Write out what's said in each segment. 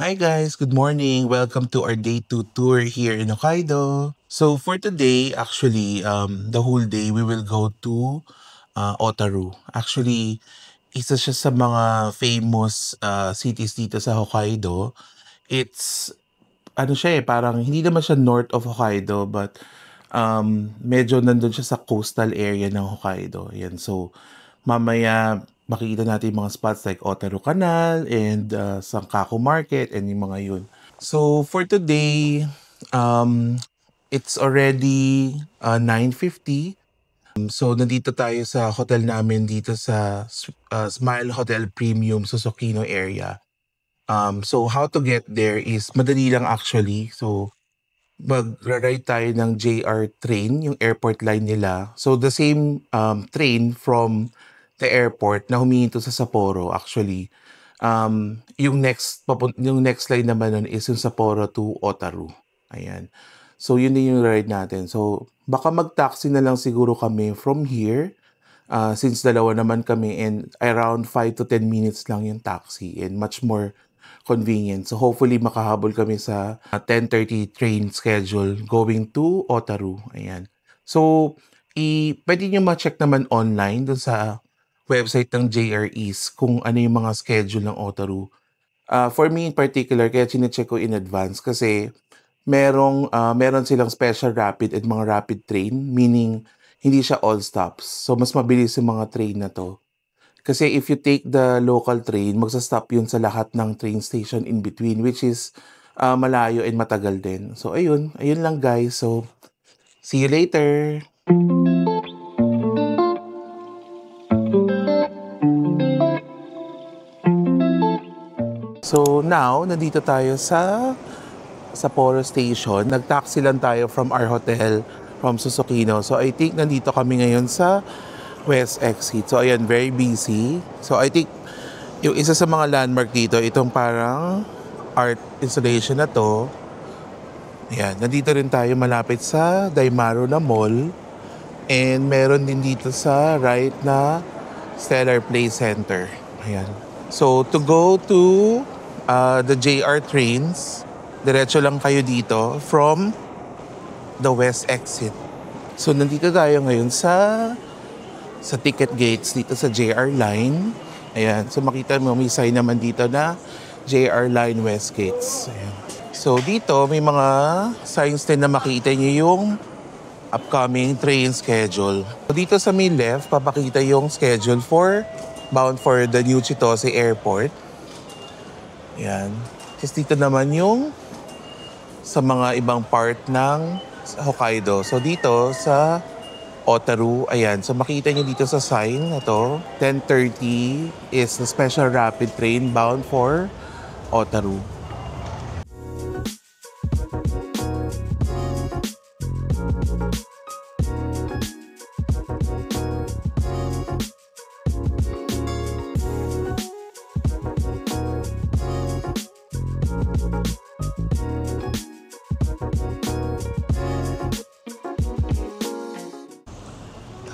Hi guys, good morning. Welcome to our day 2 tour here in Hokkaido. So for today, actually, the whole day we will go to Otaru. Actually, isa siya sa mga famous cities dito sa Hokkaido. It's ano siya parang hindi naman siya north of Hokkaido but medyo nandun siya sa coastal area ng Hokkaido. Yan. So mamaya makikita natin yung mga spots like Otaru Canal and Sankaku Market and yung mga yun. So for today, um, it's already 9:50. So nandito tayo sa hotel namin dito sa Smile Hotel Premium Susukino area. So how to get there is madali lang actually. So magra-ride tayo ng JR train, yung airport line nila. So the same train from the airport na humihinto sa Sapporo actually. Yung next line naman nun is yung Sapporo to Otaru. Ayan. So yun din yung ride natin. So baka mag-taxi na lang siguro kami from here. Since dalawa naman kami and around 5 to 10 minutes lang yung taxi and much more convenient. So hopefully makahabol kami sa 10:30 train schedule going to Otaru. Ayan. So pwede nyo ma-check naman online dun sa website ng JR East kung ano yung mga schedule ng Otaru. For me in particular, kaya chinecheck ko in advance kasi meron silang special rapid at mga rapid train, meaning hindi siya all stops. So mas mabilis yung mga train na to. Kasi if you take the local train, magsa-stop yun sa lahat ng train station in between, which is malayo and matagal din. So ayun lang guys. So see you later. So now, nandito tayo sa Sapporo Station. Nag-taxi lang tayo from our hotel from Susukino. So I think nandito kami ngayon sa West Exit. So ayan, very busy. So I think yung isa sa mga landmark dito, itong parang art installation na to. Ayan, nandito rin tayo malapit sa Daimaru na mall. And meron din dito sa right na Stellar Play Center. Ayan. So to go to the JR trains, diretso lang kayo dito from the West Exit. So nandito tayo ngayon sa ticket gates dito sa JR Line. Ayan. So makita mo may sign naman dito na JR Line West Gates. Ayan. So dito may mga signs din na makita niyo yung upcoming train schedule. So dito sa may left, papakita yung schedule bound for the New Chitose Airport. Ayan. Tapos dito naman yung sa mga ibang part ng Hokkaido. So dito sa Otaru, ayan. So makita nyo dito sa sign na to, 10:30 is the special rapid train bound for Otaru.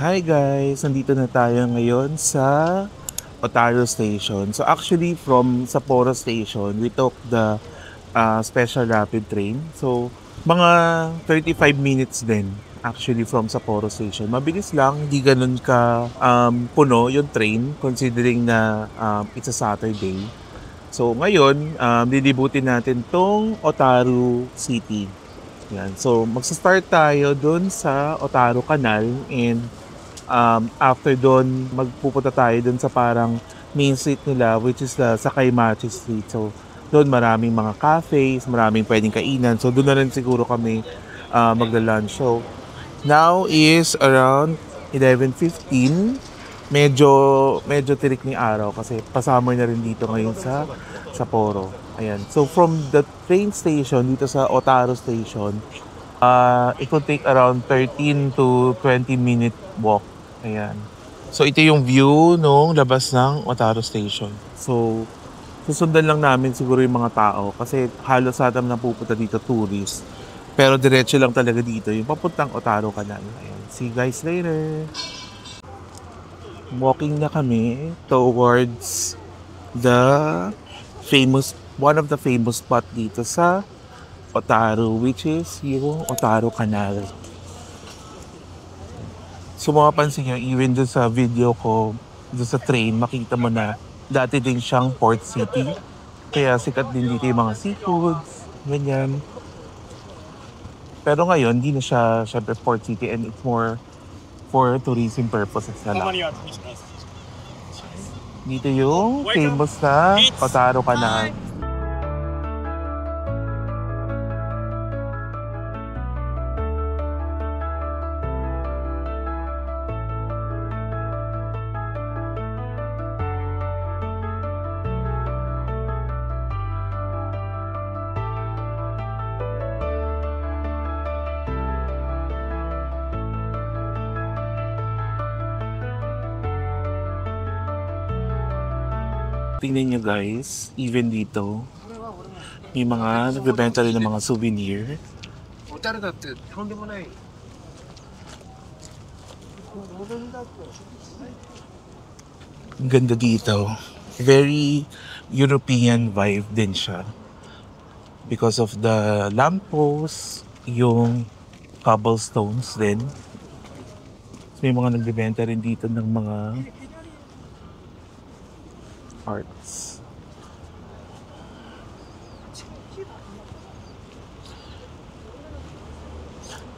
Hi guys! Nandito na tayo ngayon sa Otaru Station. So actually from Sapporo Station, we took the special rapid train. So mga 35 minutes din actually from Sapporo Station. Mabilis lang, hindi ganun ka puno yung train considering na it's a Saturday. So ngayon, lilibutin natin tong Otaru City. Yan. So magsa-start tayo dun sa Otaru Canal and after doon, magpupunta tayo doon sa parang main street nila which is the Sakaimachi Street. So, doon maraming mga cafes, maraming pwedeng kainan. So, doon na rin siguro kami magla-lunch. So, now is around 11:15. Medyo tirik ni araw kasi pa-summer na rin dito ngayon sa Sapporo. Ayan. So, from the train station dito sa Otaru Station, it will take around 13 to 20 minute walk. Ayan. So, ito yung view nung labas ng Otaru Station. So, susundan lang namin siguro yung mga tao kasi halos atam na pupunta dito tourist. Pero diretso lang talaga dito yung papuntang Otaru Canal. Ayan. See you guys later! Walking na kami towards the famous one of the famous spot dito sa Otaru, which is yung Otaru Canal. So mapapansin nyo, even dun sa video ko, dun sa train, makita mo na dati din siyang port city. Kaya sikat din dito yung mga seafoods, ganyan. Pero ngayon, hindi na siya syempre port city and it's more for tourism purposes na lang. Dito yung famous na Otaru Canal. Tingnan nyo guys, even dito, may mga nagbebenta rin ng mga souvenir. Ang ganda dito. Very European vibe din siya. Because of the lampposts, yung cobblestones din. May mga nagbebenta rin dito ng mga arts.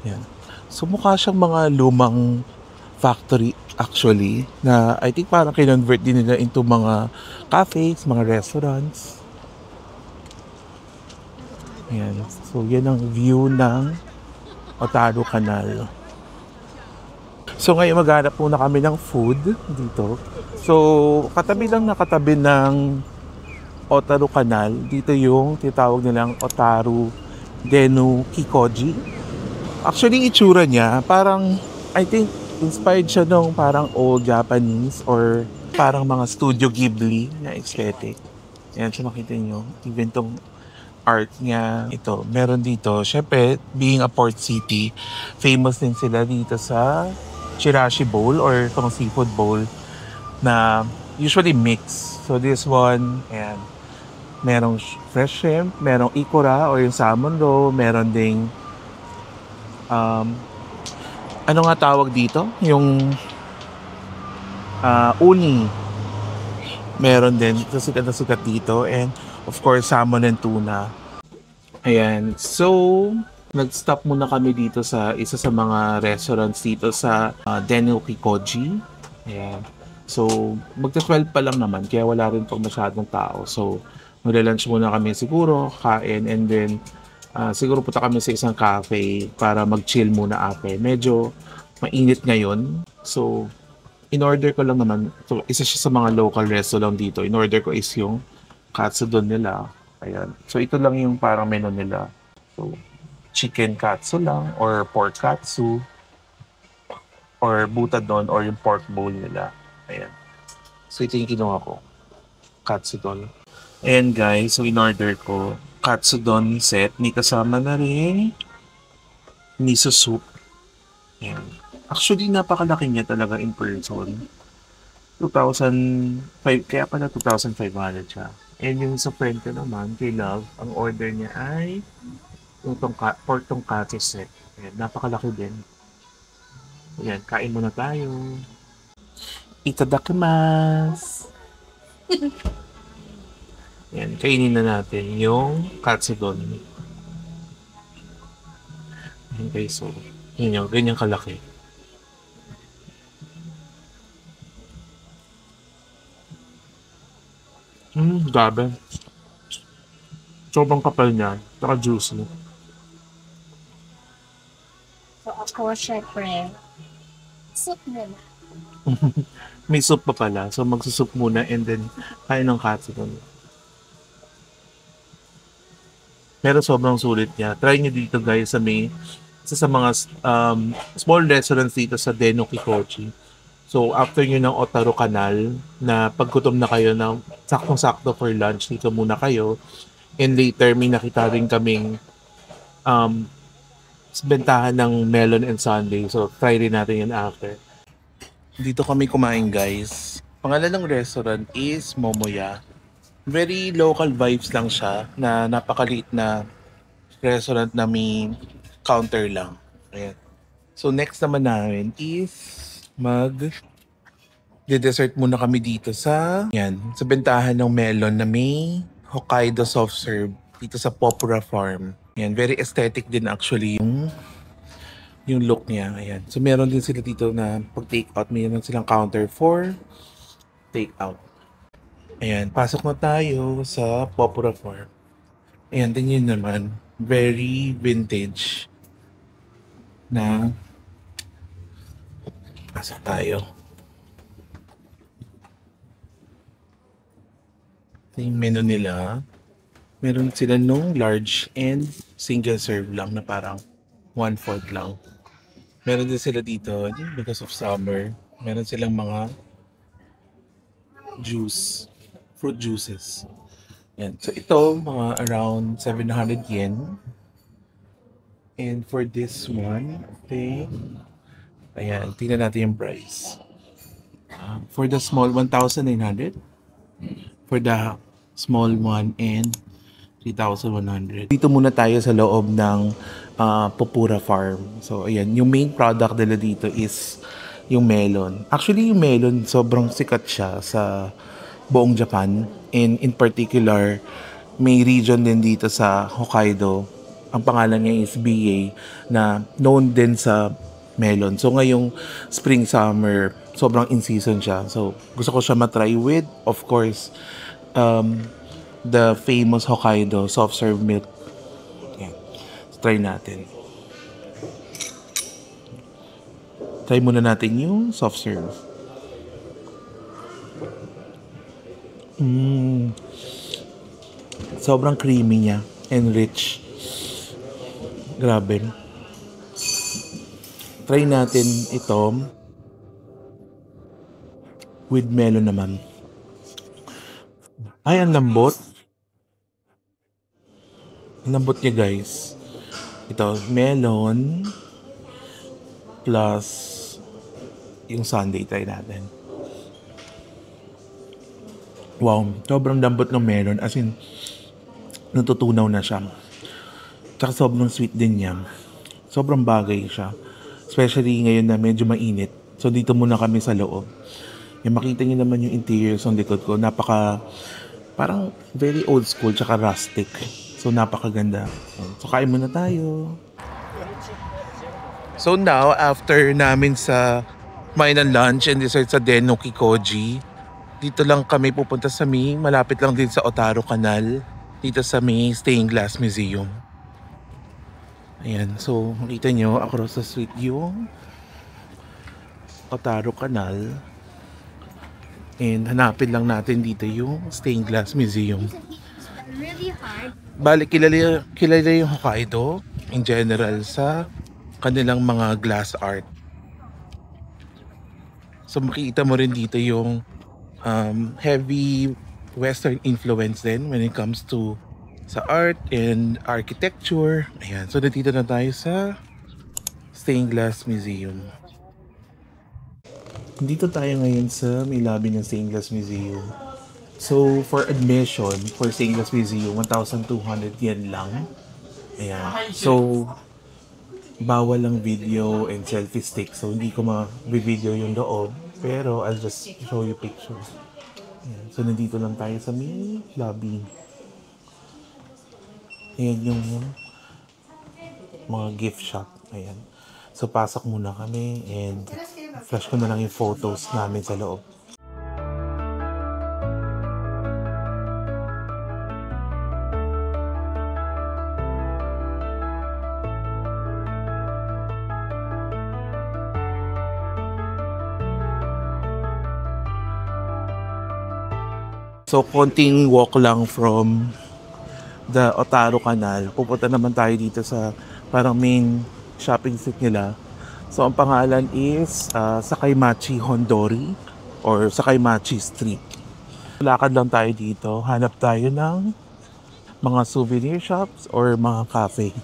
Yan. So mukha siyang mga lumang factory actually na I think parang kinonvert din nila into mga cafes, mga restaurants. Yan. So yan ang view ng Otaru Canal. So ngayon maghanap muna kami ng food dito. So katabi lang nakatabi ng Otaru Canal, dito yung tinatawag nilang Otaru Denu Kikoji. Actually itsura niya parang I think inspired siya nung parang old Japanese or parang mga Studio Ghibli na aesthetic. Yan, so makita nyo, even tong art niya, ito, meron dito. Syempre, being a port city, famous din sila dito sa Chirashi Bowl or itong seafood bowl na usually mix. So this one, ayan, merong fresh shrimp, merong ikura or yung salmon roe, meron ding ano nga tawag dito? Yung uni. Meron din. Ito sukat na sukat dito. And of course, salmon and tuna. Ayan. So, nag-stop muna kami dito sa isa sa mga restaurants dito sa Denu Kikoji. Ayan. So, magta-12 pa lang naman. Kaya wala rin pang masyadong tao. So, magla-lunch muna kami siguro. Kain. And then, siguro punta kami sa isang cafe para mag-chill muna ate. Medyo mainit ngayon. So, in-order ko lang naman. So, isa siya sa mga local restaurant dito. In-order ko is yung katsudon nila. Ayan. So, ito lang yung parang menu nila. So, chicken katsu lang or pork katsu or butadon or yung pork bowl nila. Ayan. So, ito yung kinuha ko. Katsudon. Ayan guys. So, in-order ko katsudon set. May kasama na rin miso soup. Ayan. Actually, napakalaki niya talaga in person. 2,005, kaya pala 2,500 siya. And yung sa friend ko naman, kay Love, ang order niya ay yung pork tonkatsu set. Ayan, napakalaki din. Ayan, kain muna tayo. Itadakimasu! Ayan, kainin na natin yung katsudon. Ayan guys, so, yun yung ganyan kalaki. Grabe. Sobrang kapal niya. Saka juicy. So ako, syempre, soup muna. May soup pa pala. So magsusoup muna and then kain ng katsudon. Pero sobrang sulit niya. Try niyo dito guys sa may isa sa mga small restaurants dito sa Denu Kikoji. So, after nyo ng Otaru Canal, na paggutom na kayo ng saktong-sakto for lunch, dito muna kayo. And later, may nakita rin kaming bentahan ng melon and sundae. So, try rin natin yun after. Dito kami kumain, guys. Pangalan ng restaurant is Momoya. Very local vibes lang siya na napakaliit na restaurant na may counter lang. Ayan. So next naman namin is dessert muna kami dito sa sa bentahan ng melon na may Hokkaido soft serve dito sa Popura Farm. Yan, very aesthetic din actually yung look niya. Ayan. So meron din sila dito na pag take out, mayroon silang counter for take out. Ayan, pasok na tayo sa Popura Farm. Ayan, tingin naman, very vintage na pasok tayo. Ito yung menu nila. Meron sila nung large and single serve lang na parang 1/4 lang. Meron din sila dito, because of summer, meron silang mga juice, fruit juices. Yan. So ito, mga around 700 yen. And for this one, ayan, tingnan natin yung price. For the small, 1,900. For the small one and 3,100. Dito muna tayo sa loob ng Popura Farm. So ayan, yung main product nila dito is yung melon. Actually, yung melon sobrang sikat siya sa buong Japan. And in particular, may region din dito sa Hokkaido. Ang pangalan niya is BA na known din sa melon. So ngayong spring summer, sobrang in season siya. So gusto ko siya matry with, of course, the famous Hokkaido soft serve milk. Yan. So, try natin. Try muna natin yung soft serve. Sobrang creamy niya and rich. Grabe. Try natin ito with melon naman. Ay, ang lambot. Ang lambot niya, guys. Ito, melon plus yung sundae. Try natin. Wow, sobrang lambot ng melon. As in, natutunaw na siya. Tsaka sobrang sweet din niya. Sobrang bagay siya. Especially ngayon na medyo mainit. So, dito muna kami sa loob. Yung makita niyo naman yung interior sa likod ko. Parang very old school tsaka rustic. So napakaganda. So kain muna tayo. So now, after namin sa kumain ng lunch and dessert sa Den no Kikoji, dito lang kami pupunta sa malapit lang din sa Otaru Canal, dito sa Stained Glass Museum. Ayan, so makita nyo across the street yung Otaru Canal. And hanapin lang natin dito yung Stained Glass Museum. Really hard. Bali, kilala yung Hokkaido in general sa kanilang mga glass art. So makikita mo rin dito yung heavy Western influence din when it comes to sa art and architecture. Ayan, so dito na tayo sa Stained Glass Museum. Dito tayo ngayon sa may lobby ng Stained Glass Museum. So, for admission, for Stained Glass Museum, 1,200 yen lang. Ayan. So, bawal lang video and selfie stick. So, hindi ko ma-video yung loob. Pero, I'll just show you pictures. Ayan. So, nandito lang tayo sa may lobby. Ayan yung mga gift shop. Ayan. So, pasok muna kami and flash ko na lang yung photos namin sa loob. So, konting walk lang from the Otaru Canal. Pupunta naman tayo dito sa parang main shopping street nila. So, ang pangalan is Sakaimachi Hondori or Sakaimachi Street. Lakad lang tayo dito. Hanap tayo ng mga souvenir shops or mga cafe.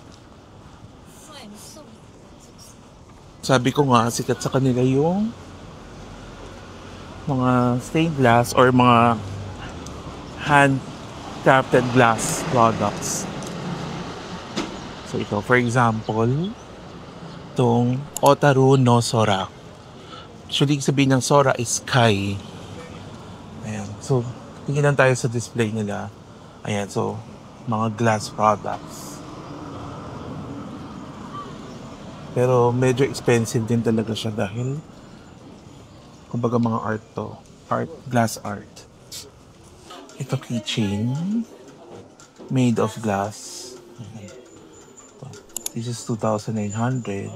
Sabi ko nga, sikat sa kanila yung mga stained glass or mga crafted glass products. So ito, for example, itong Otaru no Sora. Actually, sabihin ng Sora is sky. Ayan. So, tingnan tayo sa display nila. Ayan, so, mga glass products. Pero medyo expensive din talaga siya dahil kumbaga mga art to. Art, glass art. Ito keychain. Made of glass. This is 2,900.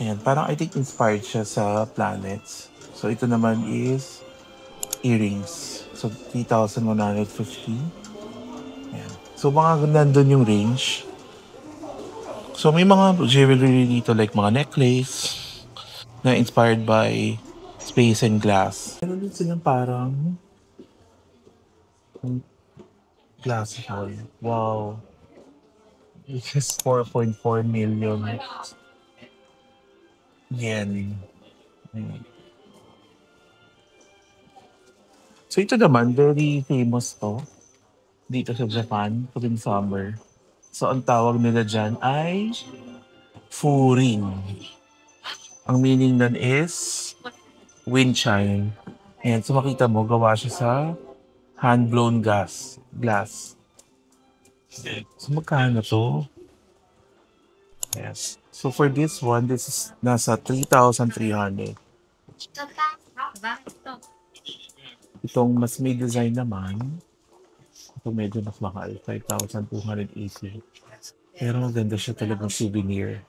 Ayan, parang I think inspired siya sa planets. So ito naman is earrings. So 3,150. Ayan. So mga nandun yung range. So may mga jewelry dito like mga necklace na inspired by space and glass. Meron din silang parang glass ball. Wow. Which is 4.4 million yen. Ayan. So ito naman, very famous to dito sa Japan tuwing summer. So ang tawag nila dyan ay furin. Ang meaning nun is wind chime. Ayan, so makita mo, gawa siya sa hand-blown glass. So magkano to? Yes. So for this one, this is nasa 3,300. Itong mas may design naman, ito medyo mas mahal, 5,280. Pero maganda siya talagang souvenir.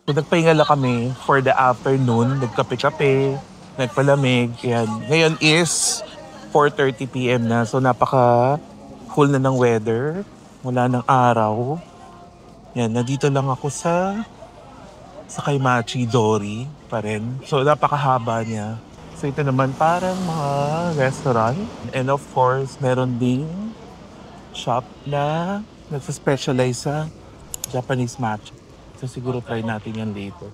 So nagpahinga lang kami for the afternoon, nagkape-kape, nagpalamig. Yan. Ngayon is 4:30 p.m. na, so napaka cool na ng weather. Wala ng araw. Yan, nandito lang ako sa Kaimachi Dori pa rin. So napakahaba niya. So ito naman parang mga restaurant. And of course, meron ding shop na nagsa-specialize sa Japanese matcha. So siguro try natin yan later.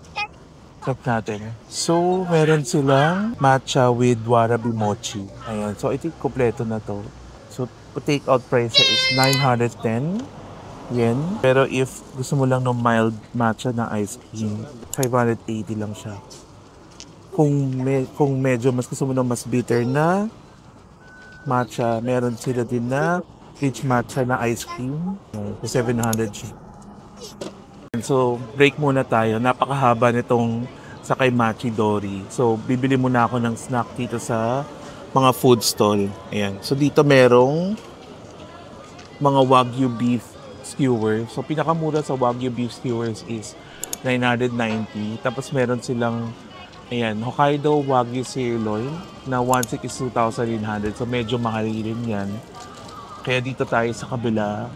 Try natin. So meron silang matcha with warabi mochi. Ayan. So I think kompleto na to. So take out price is 910 yen. Pero if gusto mo lang ng mild matcha na ice cream, 580 lang siya. Kung medyo mas gusto mo ng mas bitter na matcha, meron sila din na peach matcha na ice cream. 700 siya. So, break muna tayo. Napakahaba nitong sa Kaimachi Dori. So, bibili muna ako ng snack dito sa mga food stall. Ayan. So, dito merong mga Wagyu beef skewers. So, pinakamura sa Wagyu beef skewers is 990. Tapos, meron silang ayan, Hokkaido Wagyu Sirloin na 1 stick is 2,800. So medyo mahal rin yan. Kaya dito tayo sa kabila.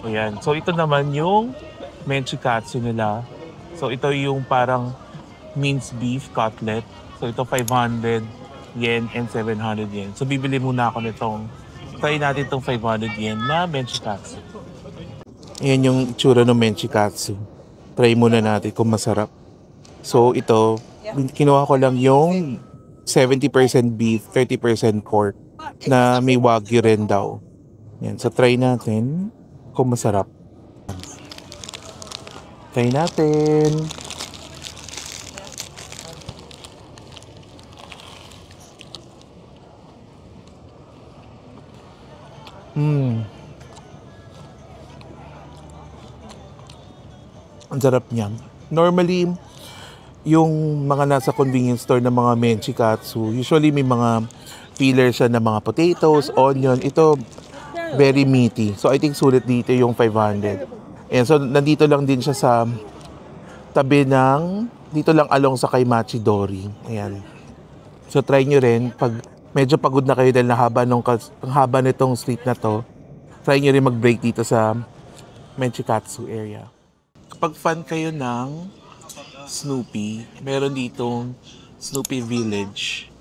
Ayan. So ito naman yung menchikatsu nila. So ito yung parang minced beef cutlet. So ito 500 yen and 700 yen. So bibili muna ako nitong, try natin itong 500 yen na menchikatsu. Ayan yung itsura ng menchikatsu. Try muna natin kung masarap. So ito, kinuha ko lang yung 70% beef, 30% pork na may wagyu rin daw. Yan, so try natin kung masarap. Try natin. Ang sarap niya. Normally, yung mga nasa convenience store na mga menchikatsu, usually may mga filler siya na mga potatoes, onion. Ito, very meaty. So, I think sulit dito yung 500. And so, nandito lang din siya sa tabi ng, dito lang along sa Kaimachi Dori. Ayan. So, try nyo rin. Pag medyo pagod na kayo dahil ang haba nitong street na to, try nyo rin mag-break dito sa menchikatsu area. Kapag fan kayo ng Snoopy, meron ditong Snoopy Village.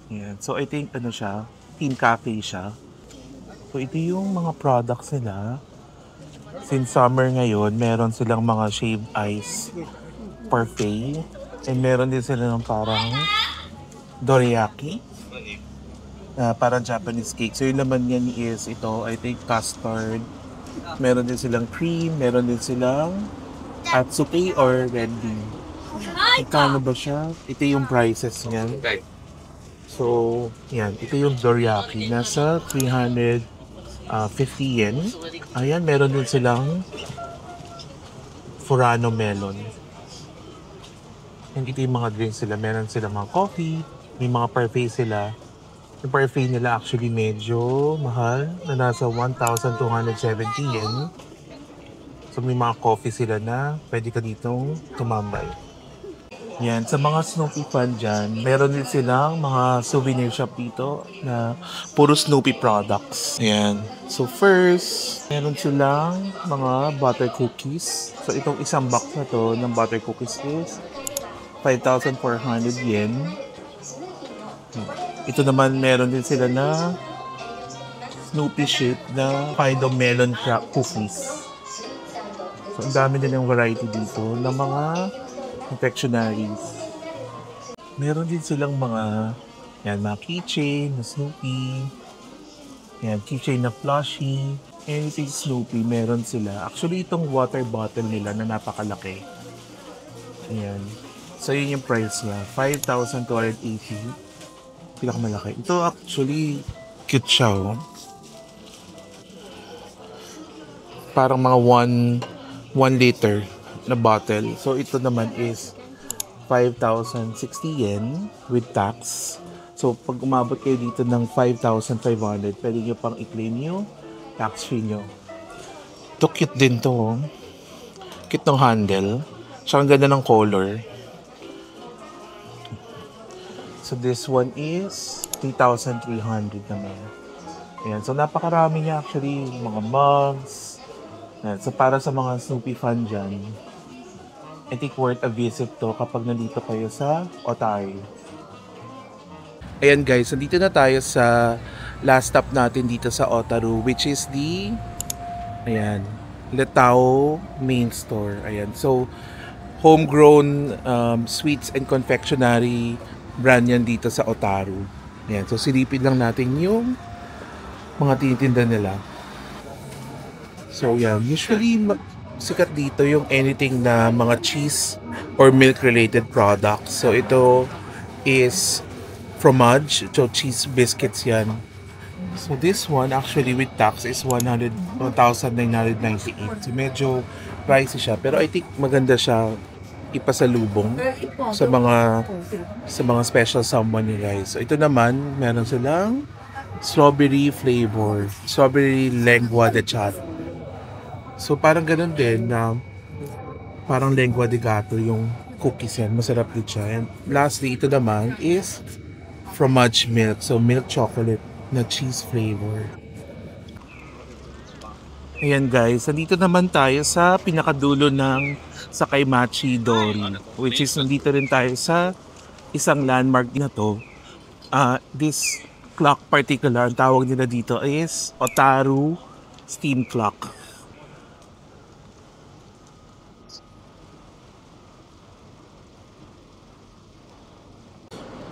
Yan. So I think ano siya, team cafe siya. So ito yung mga products nila. Since summer ngayon, meron silang mga shaved ice parfait. And meron din sila ng parang dorayaki. parang Japanese cake. So yung laman yan is ito, I think custard. Meron din silang cream, meron din silang atsuki or red bean. Magkano ba siya? Ito yung prices niyan. So, yan. Ito yung dorayaki. Nasa 350 yen. Ayan, meron din silang Furano melon. And ito yung mga drinks sila. Meron silang mga coffee. May mga parfait sila. Yung parfait nila actually medyo mahal. Na nasa 1,270 yen. So may mga coffee sila na pwede ka ditong tumambay. Yan, sa mga Snoopy fan dyan, meron din silang mga souvenir shop dito na puro Snoopy products. Yan. So first, meron silang mga butter cookies. So itong isang box na to ng butter cookies is 5,400 yen. Ito naman meron din sila na Snoopy shape na Fido melon cookies. So ang dami din ng variety dito ng mga confectionaries. Meron din silang mga keychain na Snoopy. Yan, keychain na plushie. Anything Snoopy, meron sila. Actually, itong water bottle nila na napakalaki. Ayan. So, yun yung price niya. 5,280. Pinakamalaki. Ito actually, cute siya, oh. Parang mga 1 liter na bottle. So, ito naman is 5,060 yen with tax. So, pag umabot kayo dito ng 5,500, pwede nyo pang i-claim yung tax fee nyo. Ito, cute din to. Oh. Cute ng handle. Tsaka ang ganda ng color. So, this one is 3,300 naman. Ayan. So, napakarami niya actually. Mga mugs. Ayan. So, para sa mga Snoopy fan dyan, I think worth a visit to kapag nandito kayo sa Otaru. Ayan guys, nandito na tayo sa last stop natin dito sa Otaru, which is the Letao main store. Ayan, so homegrown sweets and confectionery brand yan dito sa Otaru. Ayan, so silipin lang natin yung mga tinitinda nila. So yan, usually sikat dito yung anything na mga cheese or milk related products. So ito is fromage, so cheese biscuits yan. So this one actually with tax is 1,998. So medyo pricey siya, pero I think maganda siya ipasalubong sa mga special someone ni guys. So ito naman meron silang strawberry flavor, strawberry lengua de chat. So parang ganun din na parang lengua de gato yung cookies yan. Masarap din siya. And lastly, ito naman is fromage milk. So milk chocolate na cheese flavor. Ayan guys, nandito naman tayo sa pinakadulo ng Sakaimachi Dori. Which is nandito rin tayo sa isang landmark na to. This clock particular, ang tawag nila dito is Otaru Steam Clock.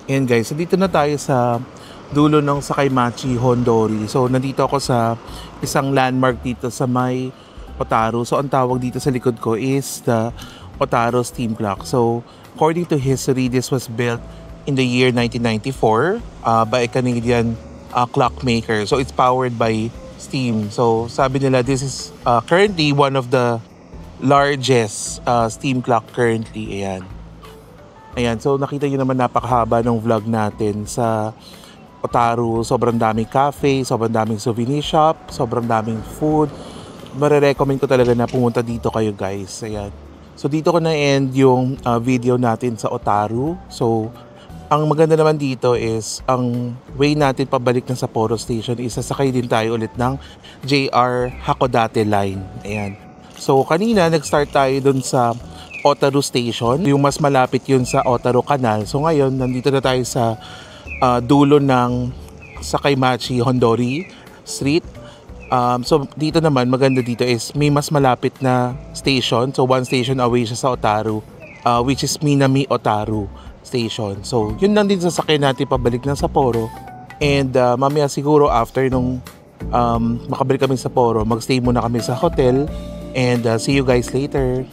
Ayan guys, so dito na tayo sa dulo ng Sakaimachi Hondori. So nandito ako sa isang landmark dito sa may Otaru. So ang tawag dito sa likod ko is the Otaru Steam Clock. So according to history, this was built in the year 1994 by a Canadian clockmaker. So it's powered by steam. So sabi nila this is currently one of the largest steam clock currently. Ayan, so nakita nyo naman napakahaba ng vlog natin sa Otaru. Sobrang daming cafe, sobrang daming souvenir shop, sobrang daming food. Marirecommend ko talaga na pumunta dito kayo guys. Ayan. So dito ko na-end yung video natin sa Otaru. So ang maganda naman dito is ang way natin pabalik ng Sapporo Station is sasakay din tayo ulit ng JR Hakodate Line. Ayan. So kanina nag-start tayo dun sa Otaru Station. Yung mas malapit yun sa Otaru Canal. So ngayon, nandito na tayo sa dulo ng Sakaimachi Hondori Street. So dito naman, maganda dito is may mas malapit na station. So 1 station away siya sa Otaru, which is Minami Otaru Station. So yun lang din sasakyan natin pabalik ng Sapporo. And mamaya siguro after nung makabalik kami sa Poro, magstay muna kami sa hotel. And see you guys later.